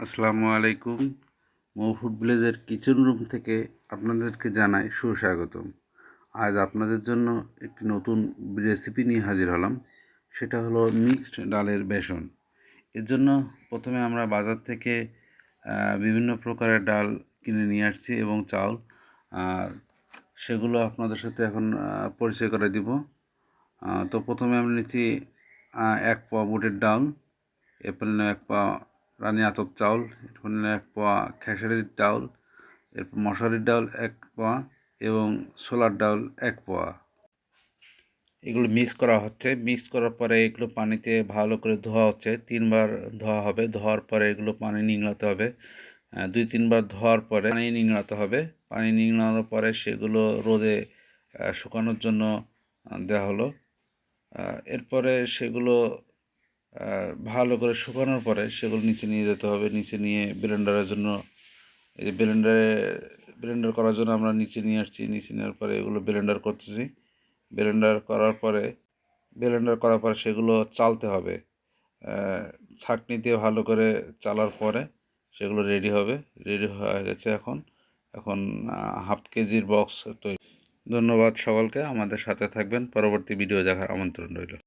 আসসালামু আলাইকুম। Food ভিলেজের kitchen room থেকে আপনাদেরকে জানাই সুস্বাগতম। আজ আপনাদের জন্য একটি নতুন রেসিপি নিয়ে হাজির হলাম। সেটা হলো মিক্সড ডালের বেসন। এর জন্য প্রথমে আমরা বাজার থেকে বিভিন্ন প্রকারের ডাল কিনে নিয়ে আসছি এবং চাউল। আর সেগুলো আপনাদের সাথে এখন পরিচয় করে দিব। তো প্রথমে আমরা নিচ্ছি 1 পোয়া বুটের ডাল, এরপর নিলাম 1 পোয়া রানী আতপ চাউল, এরপর নিলাম 1 পোয়া খেসারির ডাউল, এরপর মশারির ডাউল 1 পোয়া এবং ছোলার ডাউল 1 পোয়া। এগুলো মিক্স করা হচ্ছে। মিক্স করার পরে এগুলো পানিতে ভালো করে ধোয়া হচ্ছে। 3 বার ধোয়া হবে। ধোয়ার পরে এগুলো পানি নিংড়াতে হবে। 2-3 বার ধোয়ার পরে পানি নিংড়াতে হবে। পানি নিংড়ানোর পরে সেগুলো রোদে শুকানোর জন্য দেওয়া হলো। এরপরে সেগুলো ভালো করে শুকানোর পরে সেগুলো নিচে নিয়ে যেতে হবে। নিচে নিয়ে ব্লেন্ডারের জন্য, এই যে ব্লেন্ডার করার জন্য আমরা নিচে নিয়ে আসছি। নিচে নেওয়ার পরে এগুলো ব্লেন্ডার করতেছি। ব্লেন্ডার করার পরে সেগুলো চালতে হবে। ছাঁকনিতে ভালো করে চালার পরে সেগুলো রেডি হবে। রেডি হয়ে গেছে এখন। এখন হাফ কেজির বক্স তৈরি। ধন্যবাদ সকলকে। আমাদের সাথে থাকবেন। পরবর্তী ভিডিও দেখার আমন্ত্রণ রইল।